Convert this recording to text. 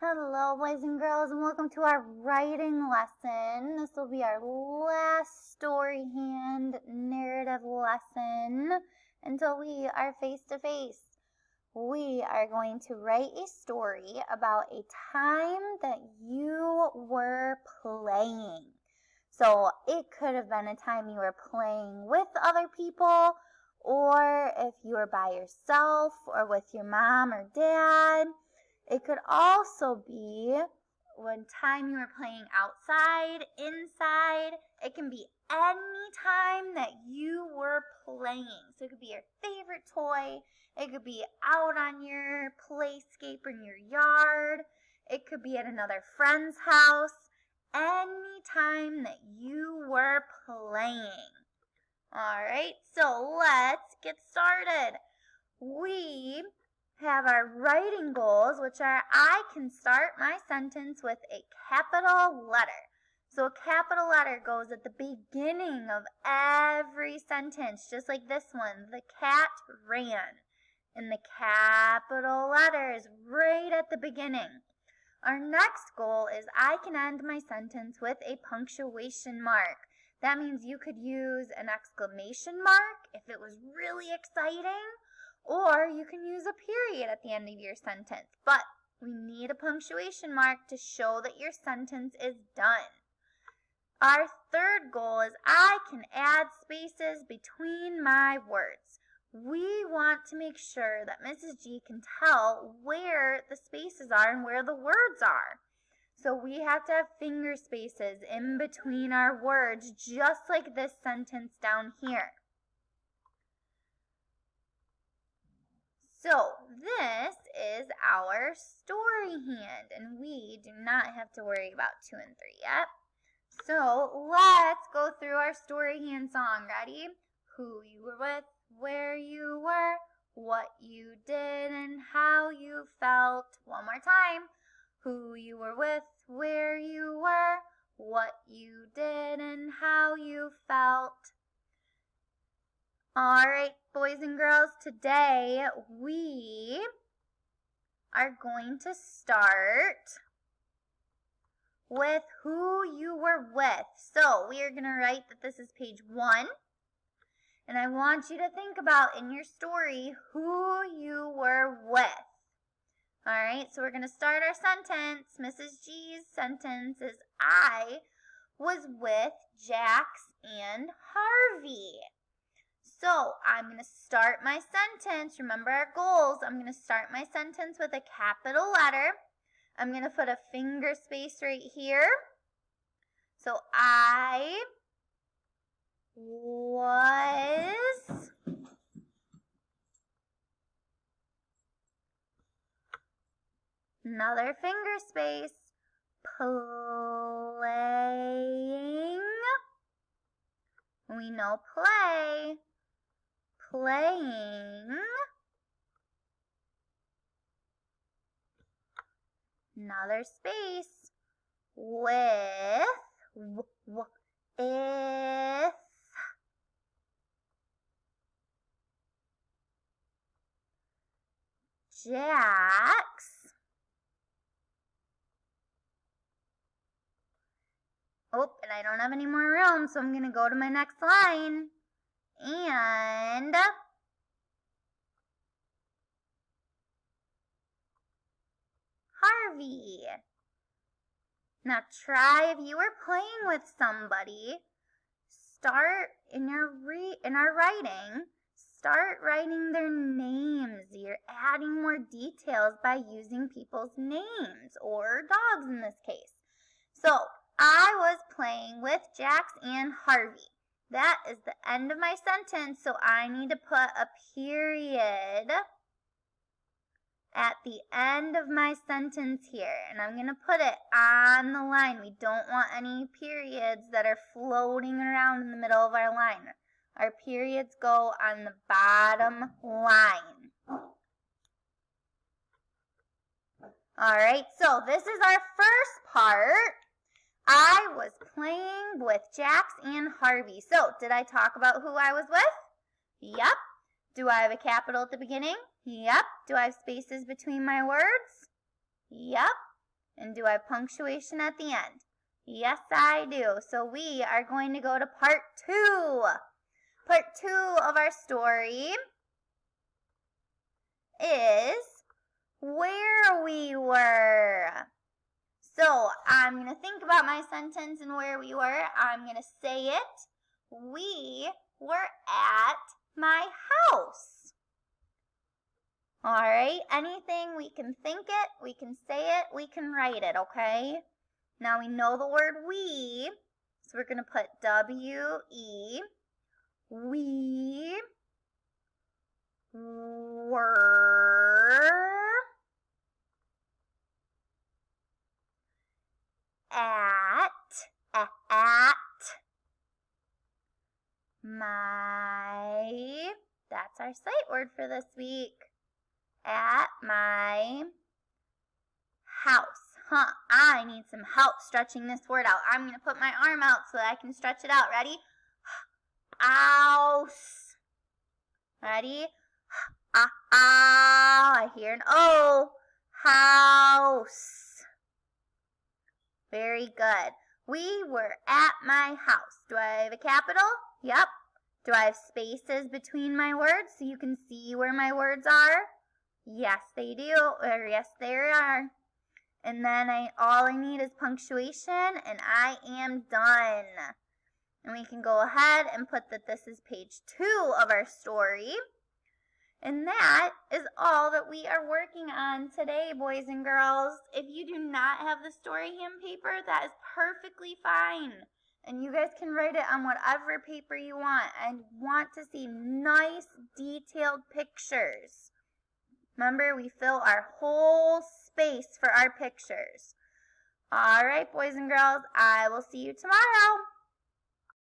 Hello, boys and girls, and welcome to our writing lesson. This will be our last story-hand narrative lesson until we are face-to-face. We are going to write a story about a time that you were playing. So it could have been a time you were playing with other people, or if you were by yourself or with your mom or dad. It could also be one time you were playing outside, inside. It can be any time that you were playing. So it could be your favorite toy. It could be out on your playscape in your yard. It could be at another friend's house. Any time that you were playing. All right, so let's get started. We have our writing goals, which are I can start my sentence with a capital letter. So a capital letter goes at the beginning of every sentence, just like this one. The cat ran. And the capital letter is right at the beginning. Our next goal is I can end my sentence with a punctuation mark. That means you could use an exclamation mark if it was really exciting, or you can use a period at the end of your sentence. But we need a punctuation mark to show that your sentence is done. Our third goal is I can add spaces between my words. We want to make sure that Mrs. G can tell where the spaces are and where the words are. So we have to have finger spaces in between our words, just like this sentence down here. So this is our story hand, and we do not have to worry about 2 and 3 yet. So let's go through our story hand song. Ready? Who you were with, where you were, what you did, and how you felt. One more time. Who you were with, where you were, what you did, and how you felt. All right, boys and girls, today we are going to start with who you were with. So we are going to write that this is page 1. And I want you to think about in your story who you were with. All right, so we're going to start our sentence. Mrs. G's sentence is I was with Jax and Harvey. So I'm going to start my sentence. Remember our goals. I'm going to start my sentence with a capital letter. I'm going to put a finger space right here. So I was another finger space playing. We know play. Playing. Another space with if Jax and I don't have any more room, so I'm going to go to my next line. And Harvey. Now try if you were playing with somebody, start in our writing, start writing their names. You're adding more details by using people's names or dogs in this case. So I was playing with Jax and Harvey. That is the end of my sentence, so I need to put a period at the end of my sentence here, and I'm going to put it on the line. We don't want any periods that are floating around in the middle of our line. Our periods go on the bottom line. All right, so this is our first part. I was playing with Jax and Harvey. So, did I talk about who I was with? Yep. Do I have a capital at the beginning? Yep. Do I have spaces between my words? Yep. And do I have punctuation at the end? Yes, I do. So we are going to go to part 2. Part 2 of our story is where we were. So I'm going to think about my sentence and where we were. I'm going to say it. We were at my house. All right, anything, we can think it, we can say it, we can write it, okay? Now we know the word we, so we're going to put W-E. We were at my, that's our sight word for this week. At my house. I need some help stretching this word out. I'm going to put my arm out so that I can stretch it out. Ready? House. Ready? I hear an O. House. Very good. We were at my house. Do I have a capital? Yep. Do I have spaces between my words so you can see where my words are? Yes, they do. Or yes, they are. And then all I need is punctuation, and I am done. And we can go ahead and put that this is page 2 of our story. And that is all that we are working on today, boys and girls. If you do not have the story hand paper, that is perfectly fine. And you guys can write it on whatever paper you want. I want to see nice, detailed pictures. Remember, we fill our whole space for our pictures. All right, boys and girls, I will see you tomorrow.